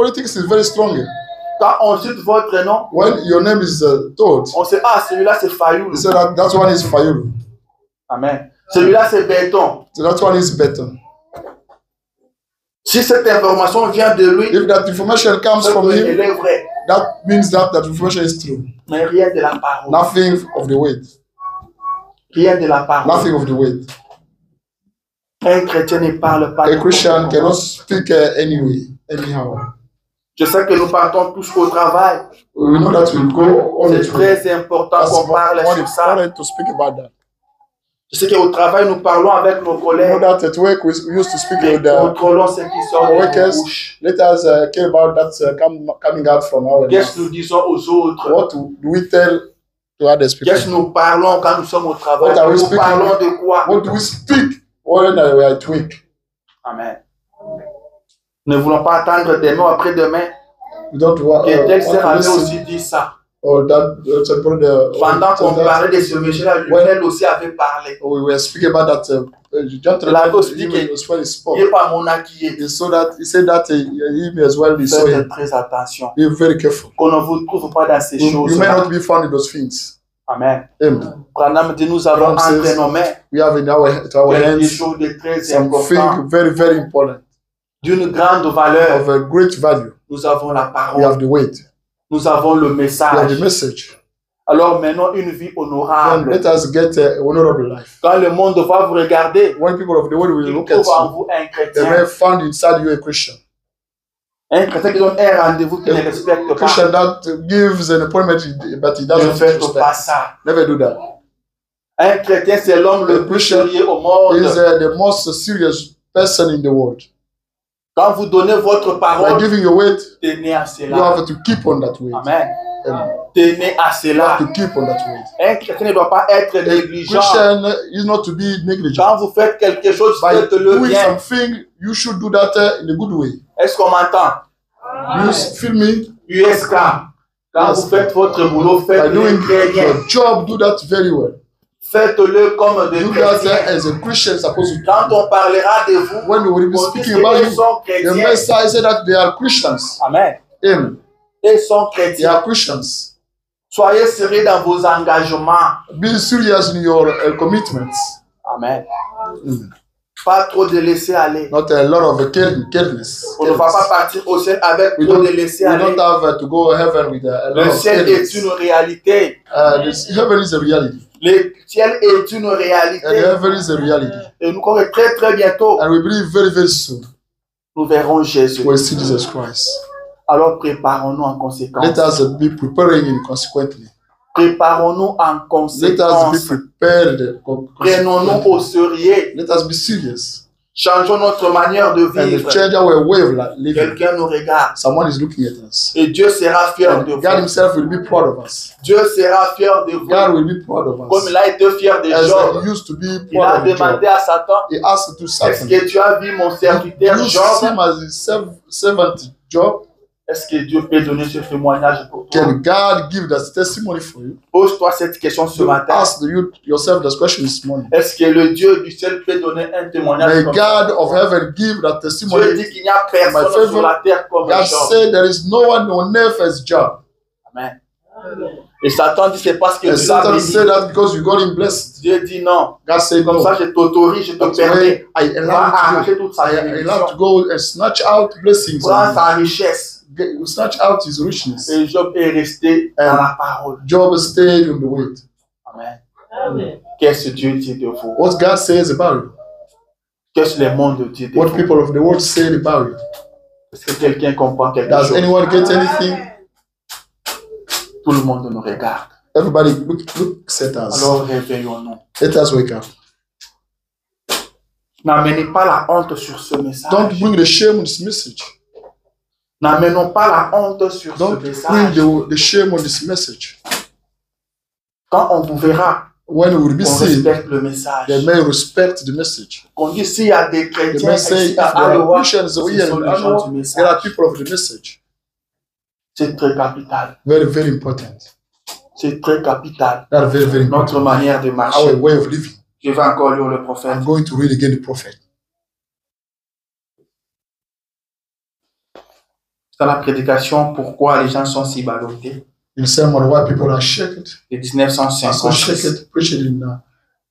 Quand on cite votre nom, on sait, ah, celui-là c'est Fayoulou. Amen. Celui-là c'est Béton. Si cette information vient de lui, if that information comes from him, elle est vraie. That means that information is true. Mais rien de la parole. Nothing of the weight. Rien de la parole. Nothing of the weight. Un chrétien ne parle pas. A Christian cannot speak anyhow. Je sais que nous partons tous au travail. C'est très important qu'on parle sur ça. Je sais qu'au travail, nous parlons avec nos collègues. Contrôlons ce qui sort de nos bouches. Let us care about that coming out from our mouth. Qu'est-ce que nous disons aux autres? What do we tell to others people? Qu'est-ce que nous parlons quand nous sommes au travail? Nous parlons de quoi? What do we speak when we are at work? Amen. Ne voulons pas attendre demain ou après-demain. Que tel sœur avait aussi dit ça. Pendant qu'on parlait de ce monsieur-là, elle aussi avait parlé. We were speaking about that. Il avait aussi dit qu'il n'est pas mon acquis. He said that him as well. Faites très attention. Be very careful. Qu'on ne vous trouve pas dans ces choses. You may not be found in those things. Amen. Amen. Nous avons entre nos mains we have in our hands des choses de très something very, very important. D'une grande valeur. Of a great value. Nous avons la parole. We have the weight. Nous avons le message. We have the message. Alors maintenant, une vie honorable. Then let us get an honorable life. Quand le monde va vous regarder, when people of the world will look at you, they may find inside you a Christian. Un chrétien qui donne un rendez-vous qui ne respecte pas. A Christian that gives an appointment but he doesn't respect. Pas ça. Never do that. Un chrétien, c'est l'homme le plus sérieux au monde. Is the most serious person in the world. Quand vous donnez votre parole, by giving your weight, tenez à cela. You have to keep on that weight. Amen. Tenez à cela. You have to keep on that weight. Un chrétien ne doit pas être négligent. A Christian is not to be negligent. Quand vous faites quelque chose, faites-le bien. By doing something, you should do that in a good way. Est-ce qu'on m'entend? You feel me? USK. Quand vous faites votre boulot, faites-le très bien. Your job, do that very well. Faites-le comme des chrétiens. As a Christian supposed to. Quand on parlera de vous, when we will be speaking about you, the Messiah said that they are Christians. Amen. Amen. Ils sont chrétiens. They are Christians. Soyez sérieux dans vos engagements. Be serious in your commitments. Amen. Pas trop de laisser aller. Not a lot of carelessness. On ne va pas partir au ciel avec trop de laisser aller. We don't have to go to heaven with a lot Le of ciel est une réalité. Heaven is a reality. Le ciel est une réalité. And heaven is a reality. Et nous croyons très très bientôt. And we believe very very soon. Nous verrons Jésus. We'll see Jesus Christ. Alors préparons-nous en conséquence. Let us be preparing consequently. Préparons-nous en conséquence. Let us be prepared. Prenons-nous au sérieux. Let us be serious. Changeons notre manière de vivre. And change our way of living. Quelqu'un nous regarde. Someone is looking at us. Et Dieu sera fier de vous. God himself will be proud of us. Dieu sera fier de vous. God will be proud of us. Comme il a été fier de Job. He used to be il a demandé à Satan. He asked to Satan. Est-ce que tu as vu mon serviteur Job? As a servant Job. Est-ce que Dieu peut donner ce témoignage pour toi? Can God give that testimony for you? Pose-toi cette question ce matin. Ask yourself this question this morning. Est-ce que le Dieu du ciel peut donner un témoignage? May God of heaven give that testimony. Dieu dit qu'il n'y a personne sur la terre comme Job. God said there is no one on earth as Job. Amen. Et Satan dit c'est parce que Dieu l'a béni. Said that because you got him blessed. Dieu dit non. God said comme no. ça je t'autorise, je te permets. I allow to go and snatch out blessings. Prends sa richesse. Snatch out his richness. Et Job est resté dans la parole. Job stayed in the word. Amen. Qu'est-ce que Dieu dit de vous? What God says about you. Qu'est-ce que le monde dit de what vous? What people of the world say about you. Est-ce que quelqu'un comprend quelque chose? Does anyone get anything? Tout le monde nous regarde. Everybody looks at us. Alors réveillons-nous. Let us wake up. N'amenez pas la honte sur ce message. Don't bring the shame on this message. N'amenons pas la honte sur ce message. Don't bring the shame on this message. Quand on vous verra, when we will be seen, respecte le message. They may respect the message. On dit s'il y a des chrétiens ici à Aloha, there are people of the message. C'est très capital. Very, very important. C'est très capital. Very, very notre manière de marcher. Our way of living. Je vais encore lire le prophète. I'm going to read again the prophet. Dans la prédication, pourquoi les gens sont si ballottés. In sermon, why people are shaken. De 1956.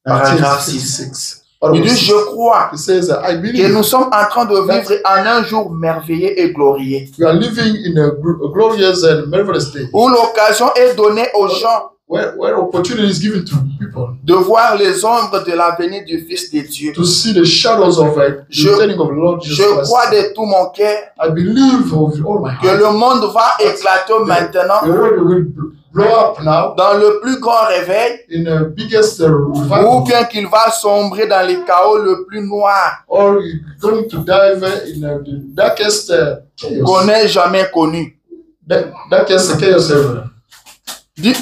Paragraphe 6. Il dit, je crois que nous sommes en train de vivre en un jour merveilleux et glorieux. We are living in a glorious and marvelous day. Où l'occasion est donnée aux gens where opportunity is given to people de voir les ombres de la venue du Fils de Dieu. To see the shadows of the returning of Lord Jesus Christ. Je crois de tout mon cœur que le monde va éclater maintenant blow up now, dans le plus grand réveil, in the biggest revival, ou bien qu'il va sombrer dans les chaos le plus noir, or going to dive in the darkest chaos qu'on n'ait jamais connu. Darkest chaos ever.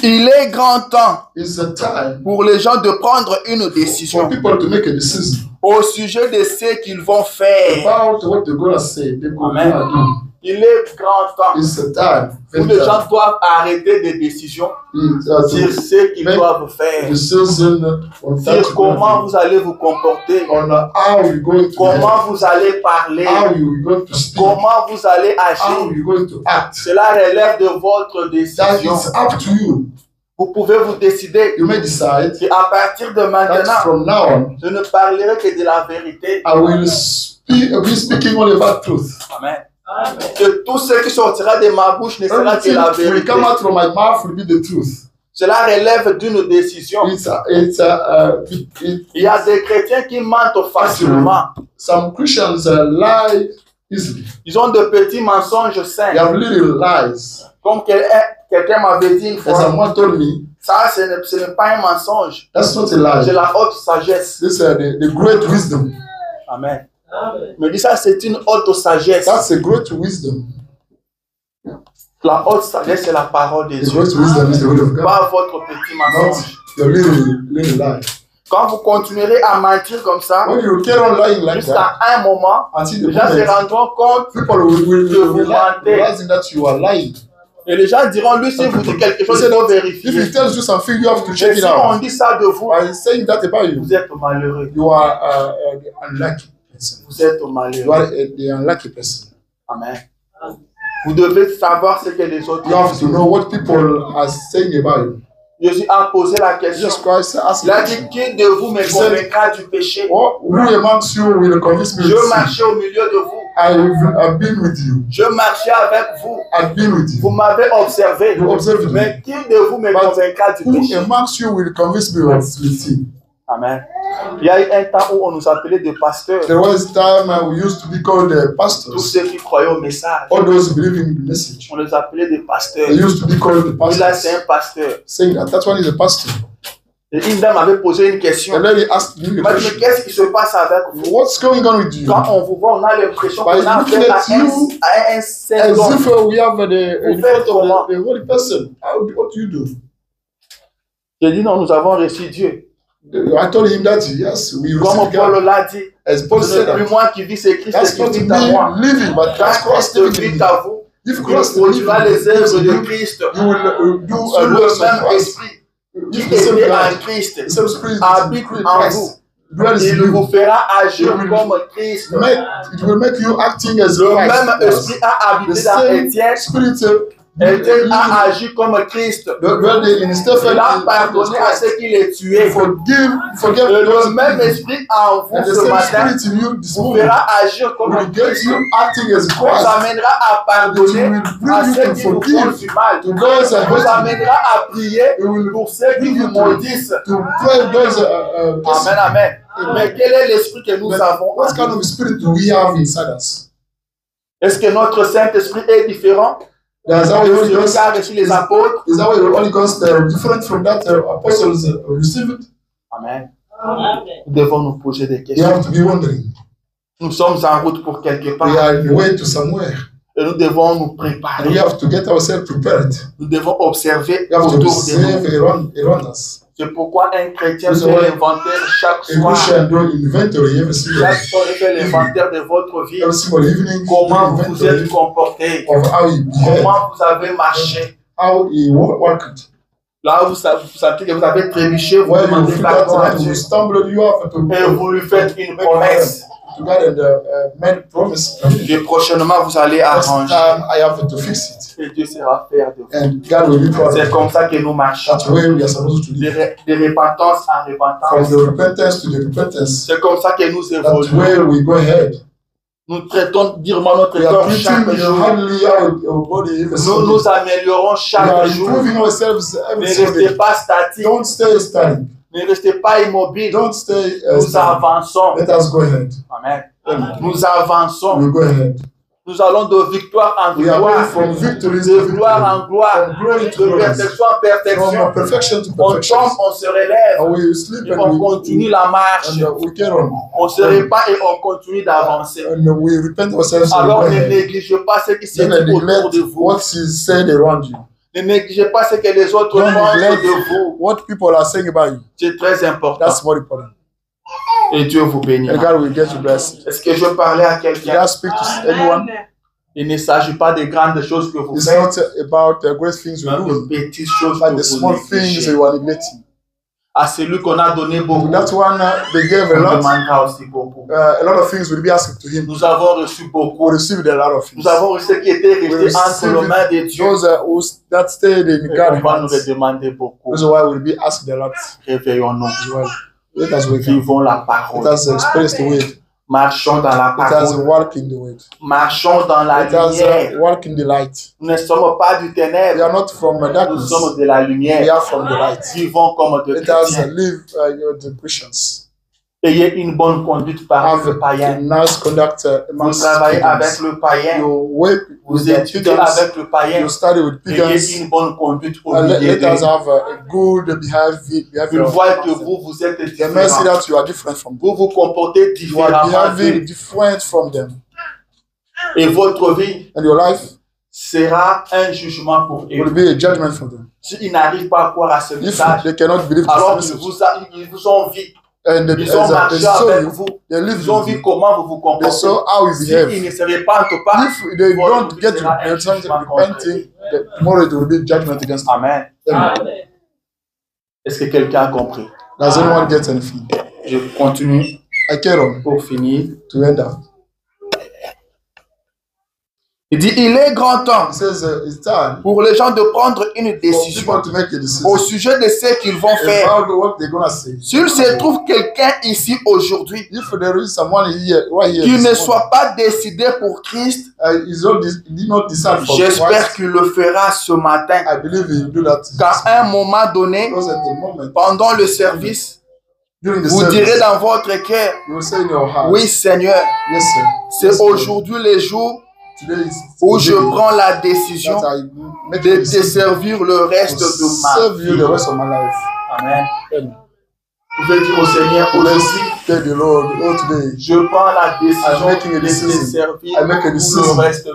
Il est grand temps time pour les gens de prendre une décision for people to make a decision au sujet de ce qu'ils vont faire. About what they're gonna say, Amen. Il est grand temps où les gens doivent arrêter des décisions sur ce qu'ils doivent faire, sur comment vous allez vous comporter, comment vous allez parler, comment vous allez agir. Cela relève de votre décision. Vous pouvez vous décider qu'à partir de maintenant, je ne parlerai que de la vérité. I will be speaking only about truth. Amen. Que tout ce qui sortira de ma bouche ne sera que la vérité. Come out from my mouth will be the truth. Cela relève d'une décision. Il y a des chrétiens qui mentent facilement. Some Christians lie easily. Ils ont de petits mensonges sains. They have little lies. Comme quelqu'un m'avait dit une fois. Someone told me. Ça, ce n'est pas un mensonge. That's not a lie. C'est la haute sagesse. This is the great wisdom. Amen. Me dit ça, c'est une haute sagesse. That's a great wisdom. La haute sagesse, c'est la parole de Dieu. Great wisdom is the word of God. Pas votre petit mensonge. Not your little lie. Quand vous continuerez à mentir comme ça, jusqu'à un moment, les gens se rendront compte que vous mentez. Et les gens diront, lui, si vous dites quelque chose, il faut vérifier. If he tells you something, you have to check it out. Si on dit ça de vous, saying that about you, vous êtes malheureux. You are unlucky person. Vous êtes malheureux. You are the unlucky person. Amen. Vous devez savoir ce que les autres disent. You have to know what people are saying about you. Jésus a posé la question. Il a dit, qui de vous me convaincra du péché? Who amongst you will convince me? Je marchais au milieu de vous. I've been with you. Je marchais avec vous. I've been with you. Vous m'avez observé. You observed me. Mais qui de vous me convaincra du péché? Who amongst you will convince me of sin? Amen. Il y a eu un temps où on nous appelait des pasteurs. There was a time we used to be called pastors. Tous ceux qui croyaient au message. All those believing in the message. On les appelait des pasteurs. They used to be called the pastors. Là, c'est un pasteur. Saying that one is a pastor. Et une dame avait posé une question. The lady asked me mais qu'est-ce qui se passe avec vous? What's going on with you? Quand on vous voit, on a l'impression qu'on a affaire à un seul homme. As if we have the holy person. What do you do? J'ai dit non, nous avons reçu Dieu. I told him that yes, we comme Paul l'a dit, as Paul ce n'est plus moi qui vis, c'est Christ qui vit en moi. Living, but that's Christ vit à vous. If il produira les œuvres de Christ. You will do sous le même esprit qui est en Christ habite en vous. Il vous fera agir comme Christ. It will make you acting as le même esprit a habité dans Étienne. Étienne a agi comme Christ. Il a pardonné à ceux qui les tuaient. Le même esprit en vous ce matin vous fera agir comme Christ. Vous amènera à pardonner à ceux qui vous font du mal. Vous amènera à prier pour ceux qui vous maudissent. Amen, amen. Mais quel est l'esprit que nous avons? What kind of spirit do we have inside us? Est-ce que notre Saint-Esprit est différent? Is that way les apôtres? Is that way the Holy Ghost different from that apostles received? Amen. Nous devons nous poser des questions. You have to be wondering. Nous sommes en route pour quelque part. We are on the way to somewhere. Et nous devons nous préparer. And we have to get ourselves prepared. Nous devons observer We have to autour de nous. observe around us. C'est pourquoi un chrétien fait l'inventaire chaque soir. Chaque soir, il fait l'inventaire de votre vie. Evening, comment vous vous êtes comporté. Comment vous avez marché. How he worked. Là où vous sentez que vous avez trébuché, vous demandez pardon à Dieu. Et vous lui faites une promesse. Et prochainement, vous allez arranger. Et Dieu sera fier de vous. C'est comme ça que nous marchons. De repentance en repentance. C'est comme ça que nous évoluons. Nous traitons durement notre corps chaque jour. Nous nous améliorons chaque jour. Ne restez pas statique. Ne restez pas immobile. Nous avançons. Amen. Nous avançons. Nous allons de victoire en victoire, de gloire en gloire, de perfection en perfection. On tombe, on se relève, et on continue la marche. On ne se répand et on continue d'avancer. Alors ne négligez pas ce qui se dit autour de vous. Ne négligez pas ce que les autres pensent de vous. What people are saying about you. C'est très important. That's more important. Et Dieu vous bénira. Est-ce que je parlais à quelqu'un? Il ne s'agit pas des grandes choses que vous faites, mais de petites choses que vous négligez. À celui qu'on a donné beaucoup, on demandera aussi beaucoup. Nous avons reçu beaucoup. Nous avons reçu ce qui était resté entre les mains de Dieu. On va nous demander beaucoup. Réveillons-nous. Vivons la parole. Marchons dans la parole. Marchons dans la lumière. Nous ne sommes pas du ténèbre. Nous sommes de la lumière. Vivons comme de chrétiens. Ayez une bonne conduite par le païen. Vous travaillez avec le païen. Vous étudiez avec le païen. Ayez une bonne conduite au milieu d'eux. Ils voient que vous êtes différents. Vous vous comportez différemment. Et votre vie sera un jugement pour eux. S'ils n'arrivent pas à croire à ce message, alors ils vous ont vu. Ils ont marché avec vous. Ils ont vu comment vous vous comportez. S'ils ne se repentent pas, Amen. Est-ce que quelqu'un a compris? Je continue pour finir. Il dit, il est grand temps pour les gens de prendre une décision au sujet de ce qu'ils vont faire. S'il se trouve quelqu'un ici aujourd'hui qui ne soit pas décidé pour Christ, j'espère qu'il le fera ce matin. Qu'à un moment donné, pendant le service, vous direz dans votre cœur, oui Seigneur, c'est aujourd'hui le jour où je prends la décision de te servir le reste de ma vie. Amen. Vous pouvez dire au Seigneur aujourd'hui, je prends la décision de te servir le reste de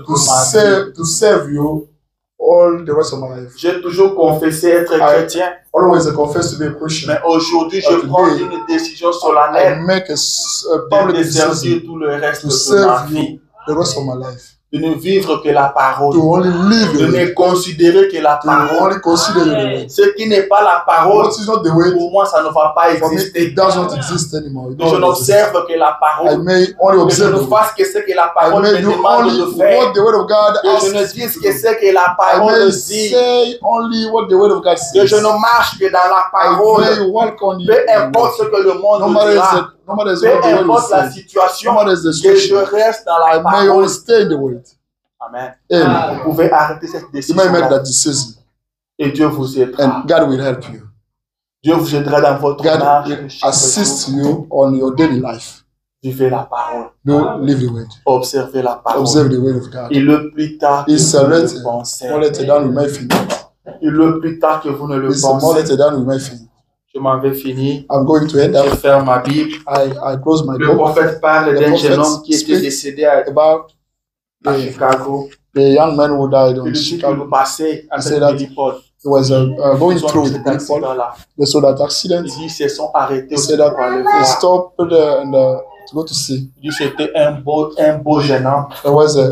ma vie. J'ai toujours confessé être chrétien, mais aujourd'hui je prends une décision solennelle de te servir tout le reste de ma vie. De ne vivre que la parole, de ne considérer que la parole. Ce qui n'est pas la parole, pour moi, ça ne va pas exister. Je n'observe que la parole, que je ne fasse que ce que la parole me demande de faire, que je ne dise que ce que la parole dit, que je ne marche que dans la parole, peu importe ce que le monde dira. Peu importe la situation, que je reste dans la parole. Amen. Vous pouvez arrêter cette décision. Et Dieu vous aidera. Dieu vous aidera dans votre marche. Vivez la parole. Observez la parole. Et le plus tard que vous ne le pensez. Et le plus tard que vous ne le pensez. Je m'en vais finir. Je ferme ma Bible. Le prophète parle d'un jeune homme qui était décédé à Chicago. The young man who died in Il Chicago. passait He said that he was going through the Billy Paul. They saw that accident. Il dit se sont arrêtés He said that they stopped to go to see. Il dit c'était un beau jeune homme. There was a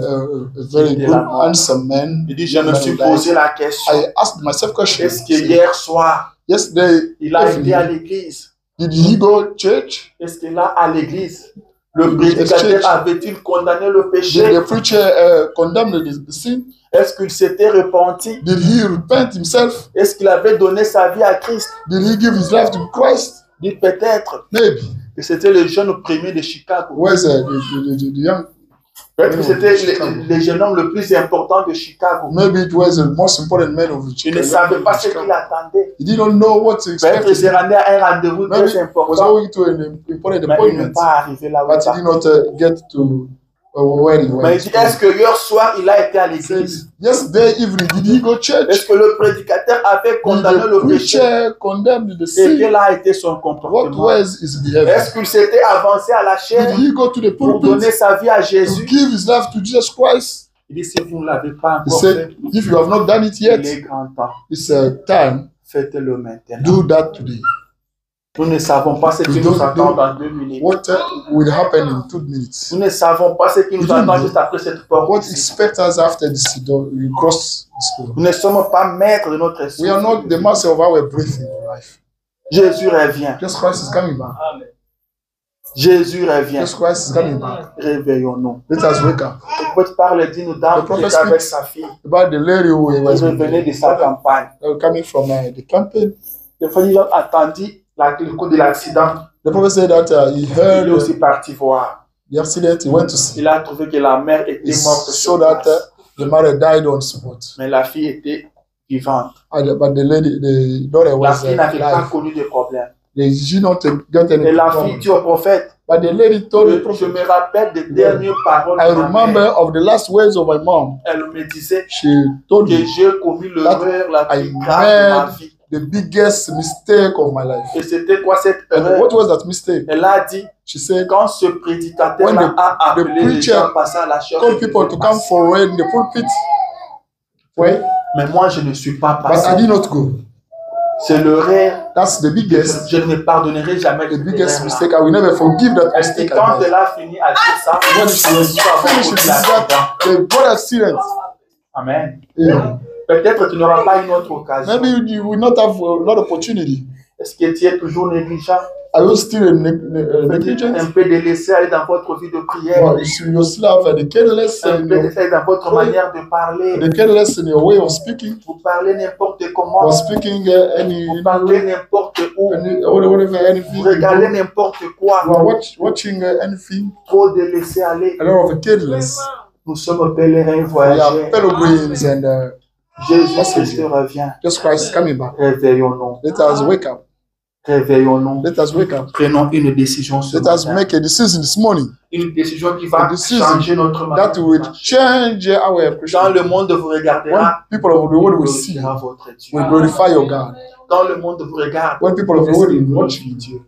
very good, handsome man. Il dit je me suis posé la question. I asked myself question. Est-ce que hier soir, yesterday, il a été à l'église? Did he go to church? Est-ce que là à l'église, le prédicateur avait-il condamné le péché? Did the preacher condemn the sin? Est-ce qu'il s'était repenti? Did he repent himself? Est-ce qu'il avait donné sa vie à Christ? Did he give his life to Christ? Dit peut-être. Maybe. Que c'était le jeune premier de Chicago. Where's the young? Peut-être que c'était le jeune homme le plus important de Chicago. Maybe it was the most important man of Chicago. Il ne savait pas ce qu'il attendait. He didn't know what to expect. Peut-être qu'il s'est rendu à un rendez-vous très important. Was going to an important mais appointment. il n'est pas arrivé là où but he did not get to where he went. Mais il dit, est-ce que hier soir il a été à l'église? Yesterday evening, did he go to church? Est-ce que le prédicateur avait condamné le péché? Condemned the sin? Et quel a été son comportement? What was his behavior? Est-ce qu'il s'était avancé à la chair Did he go to the pour donner sa vie à Jésus? To give his life to Jesus Christ? Il dit, si vous ne l'avez pas encore fait, if you have not done it yet, il est grand temps. It's time. Faites-le maintenant. Do that today. Nous ne savons pas ce qui nous attend dans 2 minutes. What will happen in 2 minutes? Nous ne savons pas ce qui nous attend juste après cette porte. What expects us after this door? We cross this door. Nous ne sommes pas maîtres de notre esprit. We are not the master of our breathing in life. Jésus revient. Jesus Christ is coming back. Amen. Jésus revient. Jesus Christ is coming back. Réveillons-nous. Let us wake up. Le prophète parle d'une dame qui était avec sa fille. About the lady who was revenue de sa campagne. Coming from the campaign. Le frère a attendu le coup de l'accident. The prophet said that he heard. Il est aussi parti voir. The accident. He went to see. Il a trouvé que la mère était morte. So that the mother died on spot. Mais la fille était vivante. But the daughter was la fille n'avait pas connu de problème. She not got any. Et la fille dit au prophète. But the lady told the prophet. Je me rappelle des dernières paroles. I remember of the last words of my mom. Elle me disait. She told que j'ai commis l'erreur la plus grave de ma vie. The biggest mistake of my life. Et c'était quoi cette erreur? What was that mistake? Elle a dit, she said, quand ce prédicateur a appelé les gens à passer à la chair, called people to come forward in the pulpit. Ouais. Mais moi je ne suis pas passé. But I did not go. C'est l'erreur. That's the biggest. Je ne pardonnerai jamais the biggest mistake. I will never forgive that mistake. Et quand elle a fini à dire ça, when she was finished that, the God accident. Amen. Yeah. Peut-être tu n'auras pas une autre occasion. Maybe you will not have another opportunity. Est-ce que tu es toujours négligent? Are you still negligent? Un peu délaissé aller dans votre vie de prière. Well, you still have the careless un peu délaissé dans votre manière de parler. The careless in your way of speaking. Vous parlez n'importe comment. Or speaking vous parlez n'importe où. Anything. Vous regardez n'importe quoi. You are watching anything. Trop délaissé aller. A lot of careless. Nous sommes pèlerins voyageurs. We are pilgrims and Jésus Christ revient. Jesus Christ is coming back. Réveillons-nous. Let us wake up. Réveillons-nous. Let us wake up. Prenons une décision ce matin. Let us make a decision this morning. Une décision qui va changer notre that will change our appreciation. Dans le monde vous regardera. When people of the world will see, will glorify your God. Dans le monde vous regarde. When people of the world will watch you,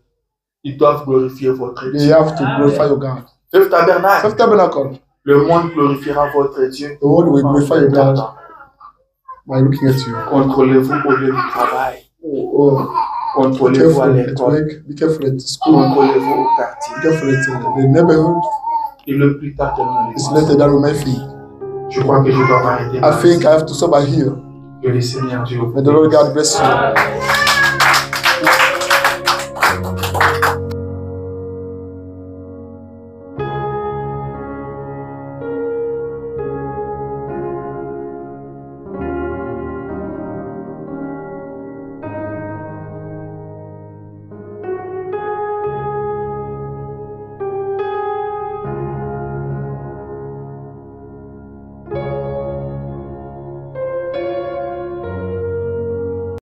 ils doivent glorifier votre Dieu. They have to glorify your God. Fifth Tabernacle. Le monde glorifiera votre Dieu. The world will glorify your God by looking at you. Contrôlez-vous au lieu du travail. Contrôlez-vous à l'école. Be careful at school. Contrôlez-vous au quartier. Be careful at the neighborhood. Et le plus tard que nous it's later that we may think. Je crois que je dois m'arrêter. I think I have to stop by here. Que le Seigneur Dieu. May the Lord God bless you.